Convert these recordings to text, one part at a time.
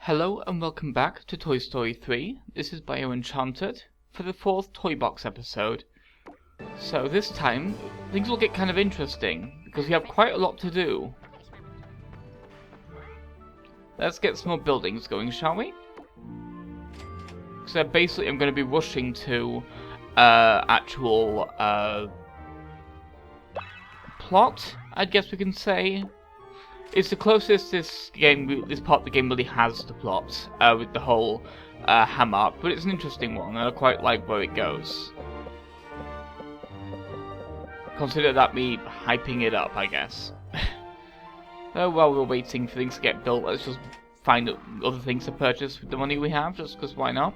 Hello and welcome back to Toy Story 3. This is by Untitled for the 4th Toybox episode. So this time, things will get kind of interesting, because we have quite a lot to do. Let's get some more buildings going, shall we? So basically I'm going to be rushing to actual plot, I guess we can say. It's the closest this part of the game really has to plot, with the whole hammer, but it's an interesting one, and I quite like where it goes. Consider that me hyping it up, I guess. While we're waiting for things to get built, let's just find other things to purchase with the money we have, just because why not?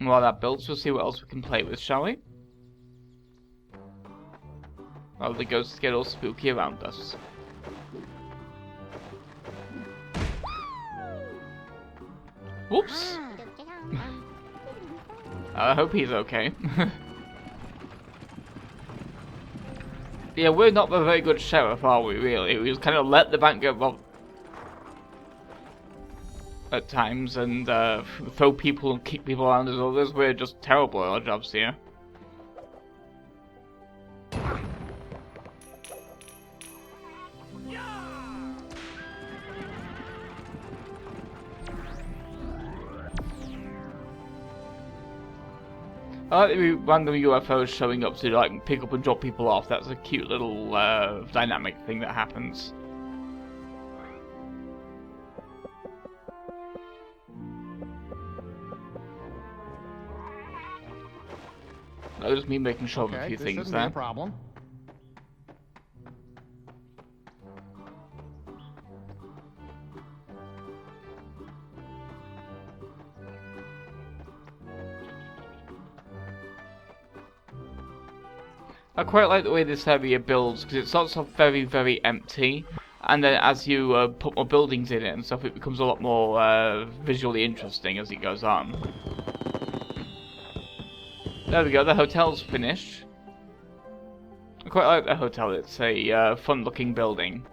And while that builds, we'll see what else we can play with, shall we? While the ghosts get all spooky around us. Whoops! I hope he's okay. Yeah, we're not a very good sheriff, are we, really? We just kind of let the bank get robbed at times and throw people and kick people around as others. We're just terrible at our jobs here. I like the random UFOs showing up to like pick up and drop people off. That's a cute little dynamic thing that happens. That was me making sure of a few things there. Be a problem. I quite like the way this area builds, because it starts off very, very empty, and then as you put more buildings in it and stuff, it becomes a lot more visually interesting as it goes on. There we go, the hotel's finished. I quite like the hotel, it's a fun-looking building.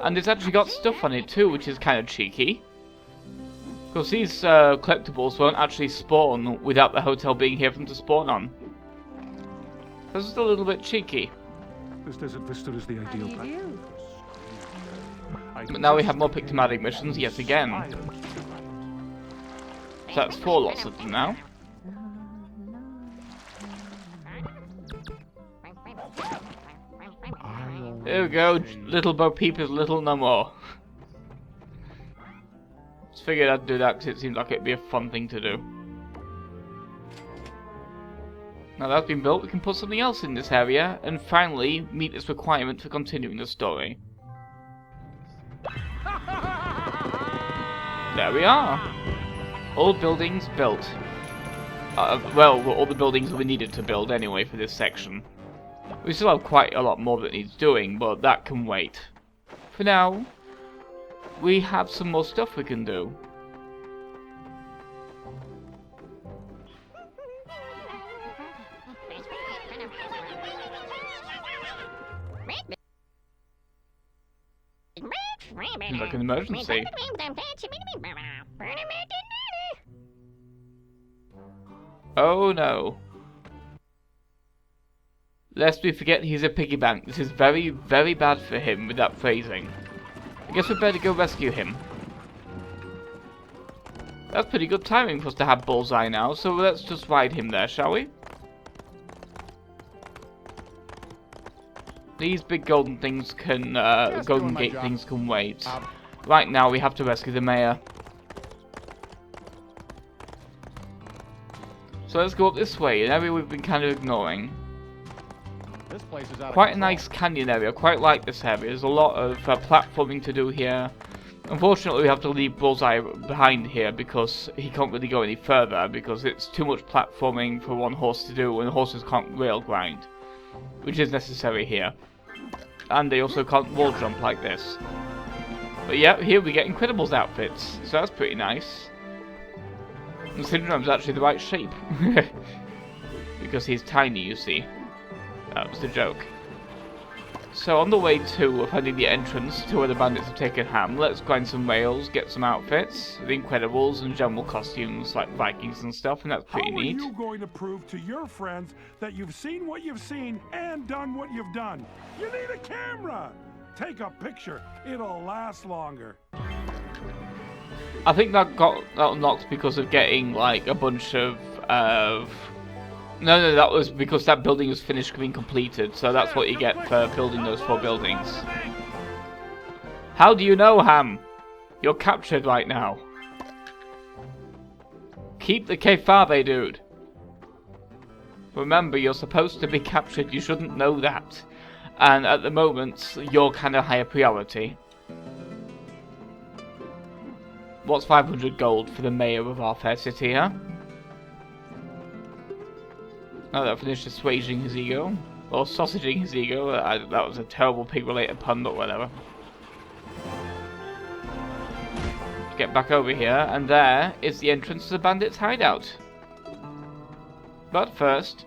And it's actually got stuff on it too, which is kind of cheeky. Because these collectibles won't actually spawn without the hotel being here for them to spawn on. This is a little bit cheeky. This desert vista is the ideal place. But now we have more pictomatic missions yet again. So that's 4 lots of them now. There we go, little Bo Peep is little no more. Just figured I'd do that because it seemed like it'd be a fun thing to do. Now that's been built, we can put something else in this area, and finally meet this requirement for continuing the story. There we are! All buildings built. Well, all the buildings we needed to build anyway for this section. We still have quite a lot more that needs doing, but that can wait. For now, we have some more stuff we can do. Seems like an emergency. Oh no. Lest we forget he's a piggy bank. This is very, very bad for him with that phrasing. I guess we'd better go rescue him. That's pretty good timing for us to have Bullseye now, so let's just ride him there, shall we? These big golden things can, golden gate things can wait. Right now we have to rescue the mayor. So let's go up this way, an area we've been kind of ignoring. This place is Quite a nice canyon area, quite like this area. There's a lot of platforming to do here. Unfortunately we have to leave Bullseye behind here because he can't really go any further because it's too much platforming for one horse to do and horses can't rail grind. Which is necessary here. And they also can't wall jump like this. But yeah, here we get Incredibles outfits, so that's pretty nice. And Syndrome's actually the right shape. Because he's tiny, you see. That was the joke. So on the way to finding the entrance to where the bandits have taken Ham, let's grind some rails, get some outfits, the Incredibles and general costumes like Vikings and stuff, and that's pretty neat. How are you going to prove to your friends that you've seen what you've seen and done what you've done? You need a camera! Take a picture, it'll last longer. I think that got unlocked because of getting like a bunch of No, that was because that building was finished being completed, so that's what you get for building those 4 buildings. How do you know, Ham? You're captured right now. Keep the kefave, dude. Remember, you're supposed to be captured, you shouldn't know that. And at the moment, you're kind of higher priority. What's 500 gold for the mayor of our fair city, huh? Oh, that finished assuaging his ego. Or sausaging his ego. That was a terrible pig-related pun, but whatever. Get back over here, and there is the entrance to the bandits' hideout. But first,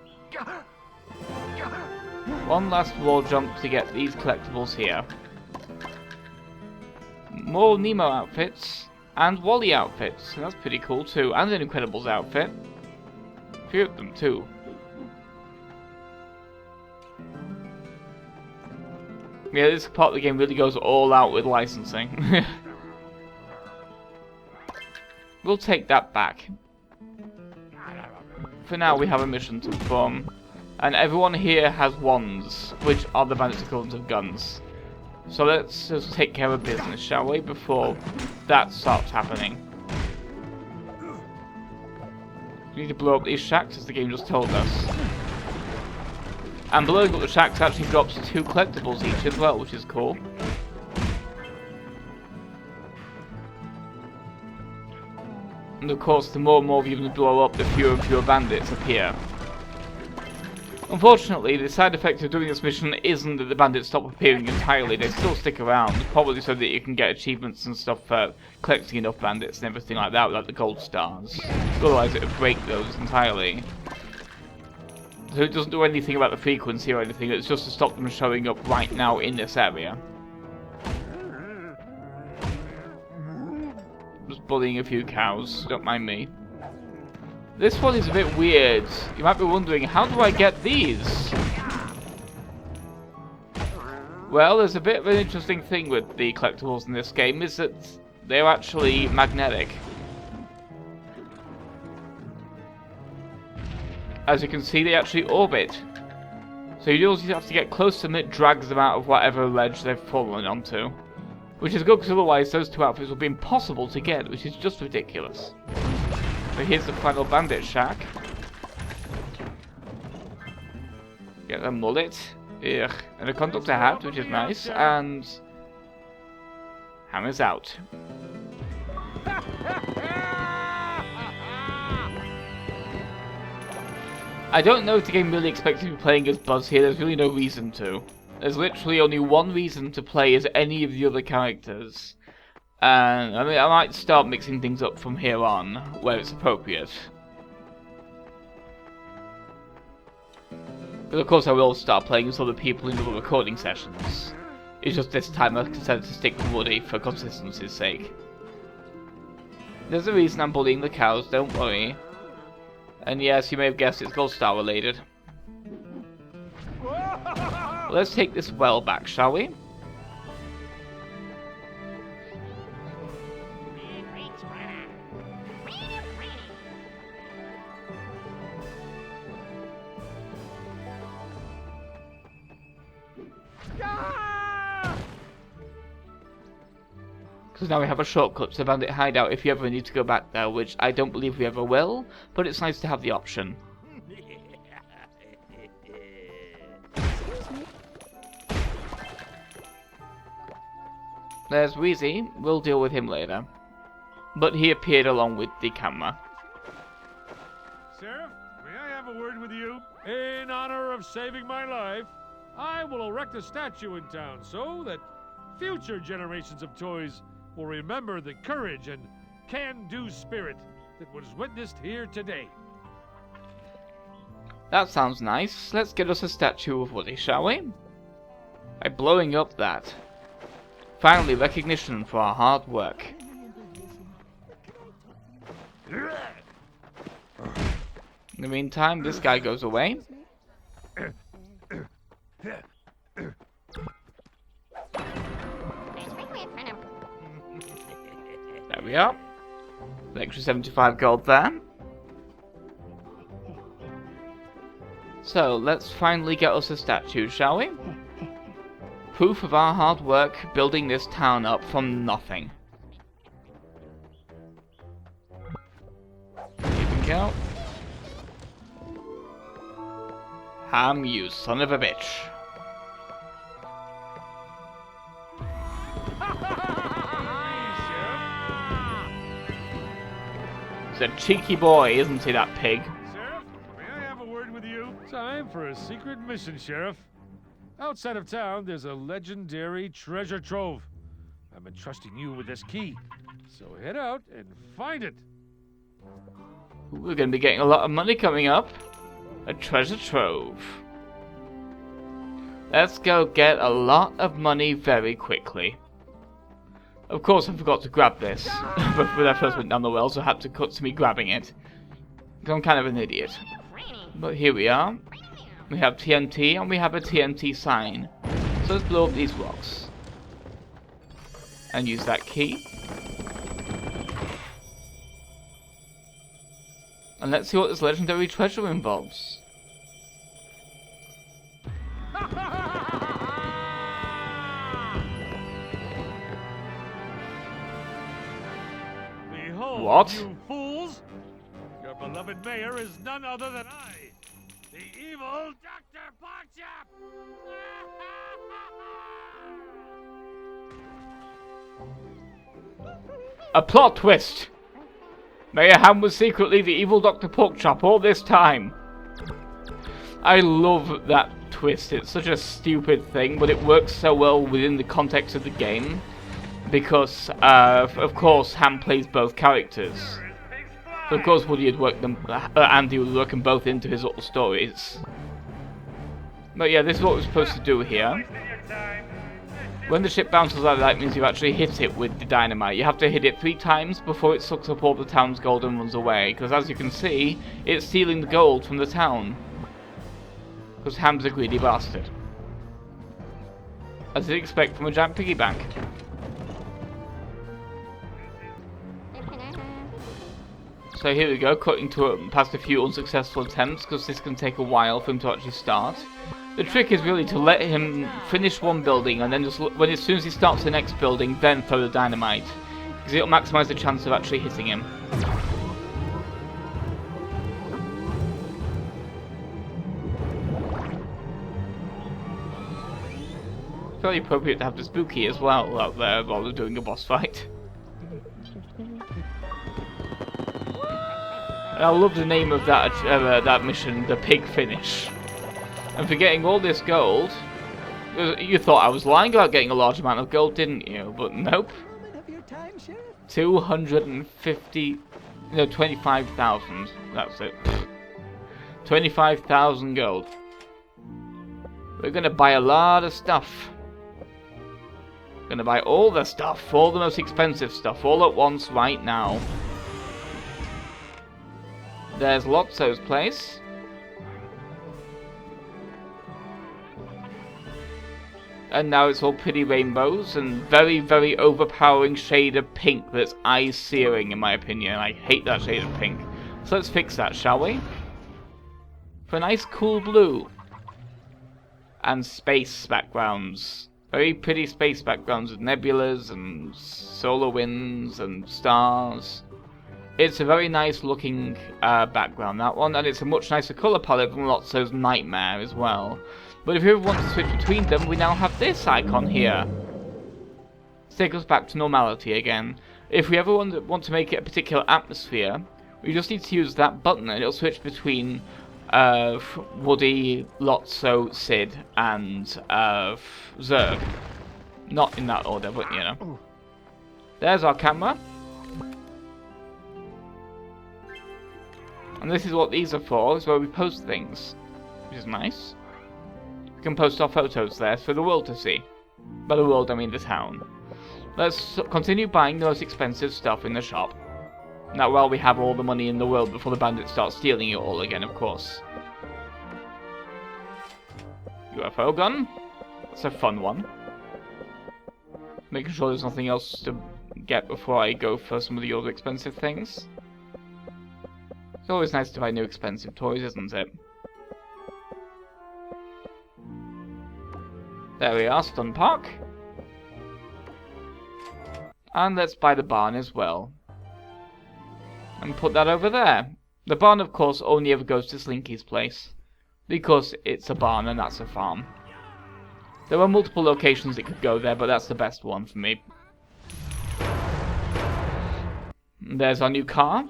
one last wall jump to get these collectibles here. More Nemo outfits, and Wally outfits. And that's pretty cool too, and an Incredibles outfit. A few of them too. Yeah, this part of the game really goes all out with licensing. We'll take that back. For now, we have a mission to perform. And everyone here has wands, which are the bandits' equivalent of guns. So let's just take care of business, shall we, before that starts happening. We need to blow up these shacks, as the game just told us. And blowing up the shacks actually drops 2 collectibles each as well, which is cool. And of course, the more and more you blow up, the fewer and fewer bandits appear. Unfortunately, the side effect of doing this mission isn't that the bandits stop appearing entirely, they still stick around, probably so that you can get achievements and stuff for collecting enough bandits and everything like that, like the gold stars. Otherwise it would break those entirely. So it doesn't do anything about the frequency or anything, it's just to stop them showing up right now in this area. Just bullying a few cows, don't mind me. This one is a bit weird. You might be wondering, how do I get these? Well, there's a bit of an interesting thing with the collectibles in this game, is that they're actually magnetic. As you can see, they actually orbit. So you just have to get close to them, it drags them out of whatever ledge they've fallen onto. Which is good, because otherwise those 2 outfits would be impossible to get, which is just ridiculous. So here's the final bandit shack. Get a mullet. Ugh. And a conductor hat, which is nice. And Hammer's out. I don't know if the game really expects you to be playing as Buzz here, there's really no reason to. There's literally only one reason to play as any of the other characters. And I mean, I might start mixing things up from here on, where it's appropriate. But of course I will start playing as other people in other recording sessions. It's just this time I've decided to stick with Woody for consistency's sake. There's a reason I'm bullying the cows, don't worry. And yes, you may have guessed it's Gold Star related. Let's take this well back, shall we? Because now we have a shortcut to the bandit hideout if you ever need to go back there, which I don't believe we ever will, but it's nice to have the option. There's Wheezy, we'll deal with him later. But he appeared along with the camera. Sheriff, may I have a word with you? In honor of saving my life, I will erect a statue in town so that future generations of toys will remember the courage and can-do spirit that was witnessed here today. That sounds nice. Let's get us a statue of Woody, shall we? by blowing up that. Finally, recognition for our hard work. In the meantime, this guy goes away. There we are. An extra 75 gold there. So, let's finally get us a statue, shall we? Proof of our hard work building this town up from nothing. Here we go. Ham, you son of a bitch. He's a cheeky boy, isn't he, that pig? Sheriff, may I have a word with you? Time for a secret mission, Sheriff. Outside of town, there's a legendary treasure trove. I'm entrusting you with this key. So head out and find it. We're going to be getting a lot of money coming up. A treasure trove. Let's go get a lot of money very quickly. Of course I forgot to grab this. But when I first went down the well, so I had to cut to me grabbing it. Because I'm kind of an idiot. But here we are. We have TNT and we have a TNT sign. So let's blow up these rocks. And use that key. And let's see what this legendary treasure involves. Behold, What? you fools! Your beloved mayor is none other than I, the evil Dr. Blackchap! A plot twist! Mayor Ham was secretly the evil Dr. Porkchop all this time. I love that twist. It's such a stupid thing, but it works so well within the context of the game. Because, of course, Ham plays both characters. So of course Woody had worked them, Andy would work them both into his little stories. But yeah, this is what we're supposed to do here. When the ship bounces out of that, means you actually hit it with the dynamite. You have to hit it 3 times before it sucks up all the town's gold and runs away. Because as you can see, it's stealing the gold from the town. Because Ham's a greedy bastard. As you'd expect from a giant piggy bank. So here we go, cutting past a few unsuccessful attempts, because this can take a while for him to actually start. The trick is really to let him finish one building, and then just as soon as he starts the next building, then throw the dynamite. Because it'll maximise the chance of actually hitting him. Very appropriate to have the spooky as well out there while they're doing a boss fight. And I love the name of that mission, the pig finish. And for getting all this gold, you thought I was lying about getting a large amount of gold, didn't you? But nope. 250, no, 25,000. That's it. 25,000 gold. We're gonna buy a lot of stuff. Gonna buy all the stuff, all the most expensive stuff, all at once right now. There's Lotso's place. And now it's all pretty rainbows and very, very overpowering shade of pink that's eye-searing in my opinion. I hate that shade of pink. So let's fix that, shall we? For a nice cool blue. And space backgrounds. Very pretty space backgrounds with nebulas and solar winds and stars. It's a very nice looking background, that one, and it's a much nicer colour palette than Lotso's Nightmare as well. But if you ever want to switch between them, we now have this icon here. Take us back to normality again. If we ever want to make it a particular atmosphere, we just need to use that button and it'll switch between Woody, Lotso, Sid, and Zerg. Not in that order, but you know. There's our camera. And this is what these are for, is where we post things. Which is nice. We can post our photos there for the world to see. By the world, I mean the town. Let's continue buying the most expensive stuff in the shop. Now, while we have all the money in the world before the bandits start stealing it all again, of course. UFO gun. That's a fun one. Making sure there's nothing else to get before I go for some of the other expensive things. It's always nice to buy new expensive toys, isn't it? There we are, Stun Park. And let's buy the barn as well. And put that over there. The barn, of course, only ever goes to Slinky's place. Because it's a barn and that's a farm. There are multiple locations it could go there, but that's the best one for me. There's our new car.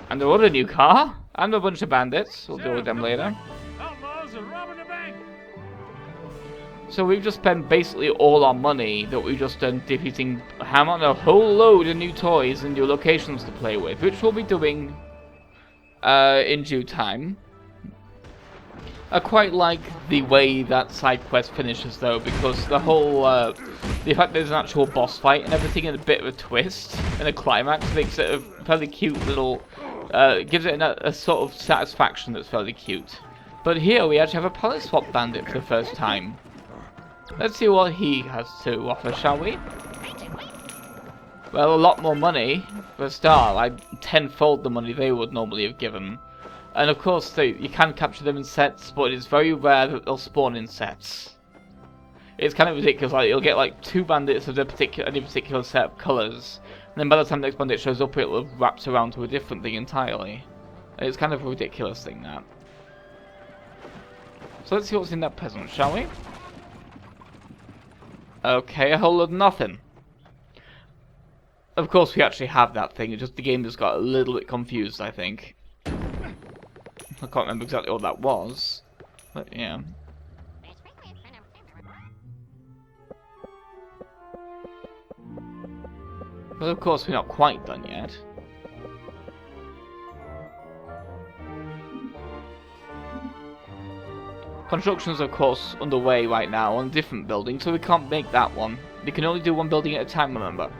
And the other new car. And a bunch of bandits. We'll deal with them later. So we've just spent basically all our money that we've just done defeating Hammer and a whole load of new toys and new locations to play with, which we'll be doing in due time. I quite like the way that side quest finishes though, because the whole, the fact there's an actual boss fight and everything and a bit of a twist and a climax makes it a fairly cute little, gives it a sort of satisfaction that's fairly cute. But here we actually have a palette swap bandit for the first time. Let's see what he has to offer, shall we? Well, a lot more money for a start, like tenfold the money they would normally have given. And of course, you can capture them in sets, but it's very rare that they'll spawn in sets. It's kind of ridiculous, like you'll get like 2 bandits of any particular set of colours, and then by the time the next bandit shows up, it'll have wrapped around to a different thing entirely. And it's kind of a ridiculous thing, that. So let's see what's in that present, shall we? Okay, a whole lot of nothing. Of course we actually have that thing, it's just the game just got a little bit confused, I think. I can't remember exactly what that was, but yeah. But of course we're not quite done yet. Construction is of course underway right now on a different building, so we can't make that one. We can only do one building at a time, remember.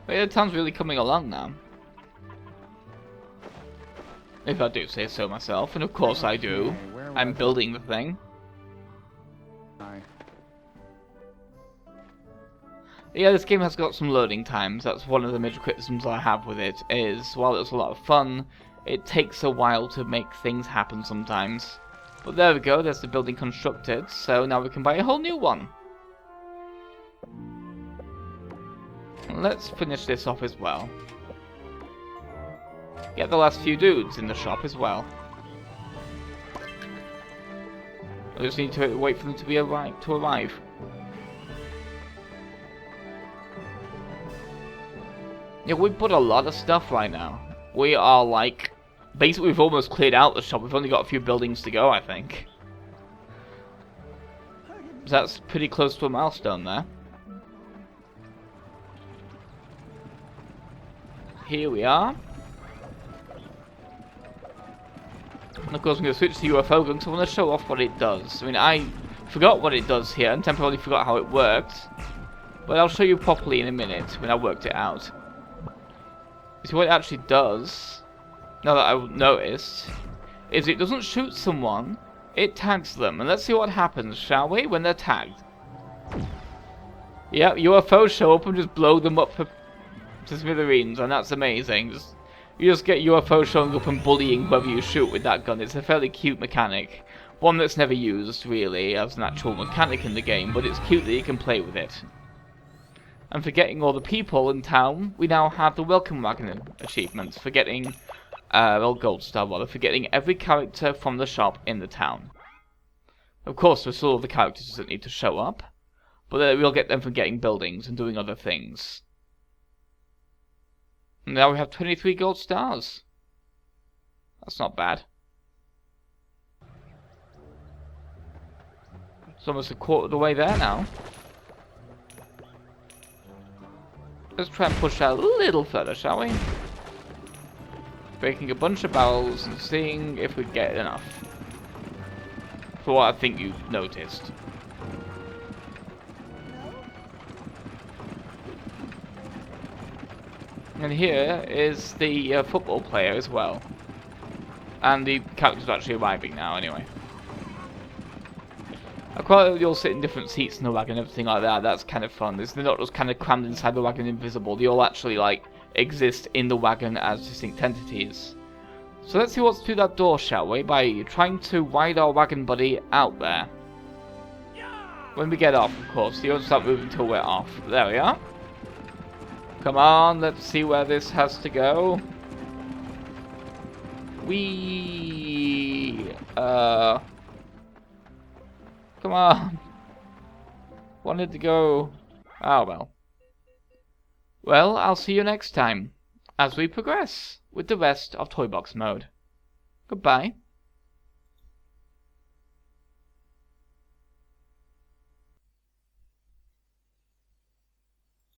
But yeah, the town's really coming along now. If I do say so myself, and of course I do. I'm building the thing. Yeah, this game has got some loading times. That's one of the major criticisms I have with it, is while it's a lot of fun, it takes a while to make things happen sometimes. But there we go, there's the building constructed, so now we can buy a whole new one. Let's finish this off as well. Get the last few dudes in the shop as well. I just need to wait for them to arrive. Yeah, we've put a lot of stuff right now. We are like, basically we've almost cleared out the shop. We've only got a few buildings to go, I think. So that's pretty close to a milestone there. Here we are. And of course I'm going to switch to UFO gun because I want to show off what it does. I mean, I forgot what it does here and temporarily forgot how it worked. But I'll show you properly in a minute when I worked it out. You see what it actually does, now that I've noticed, is it doesn't shoot someone, it tags them. And let's see what happens, shall we, when they're tagged. Yeah, UFOs show up and just blow them up to smithereens, and that's amazing. You just get UFOs showing up and bullying whoever you shoot with that gun. It's a fairly cute mechanic. One that's never used, really, as an actual mechanic in the game, but it's cute that you can play with it. And for getting all the people in town, we now have the Welcome Wagon achievements for getting, well, Gold Star rather, for getting every character from the shop in the town. Of course, there's still the characters that need to show up, but we'll get them for getting buildings and doing other things. And now we have 23 gold stars. That's not bad. It's almost a quarter of the way there now. Let's try and push out a little further, shall we? Breaking a bunch of barrels and seeing if we get enough. For what I think you've noticed. And here is the football player as well. And the character's actually arriving now anyway. I quite like you'll sit in different seats in the wagon and everything like that. That's kind of fun. They're not just kind of crammed inside the wagon invisible. They all actually like exist in the wagon as distinct entities. So let's see what's through that door, shall we? By trying to ride our wagon buddy out there. When we get off, of course. You don't start moving until we're off. There we are. Come on, let's see where this has to go. Come on. Wanted to go. Oh well. Well, I'll see you next time, as we progress with the rest of Toybox mode. Goodbye.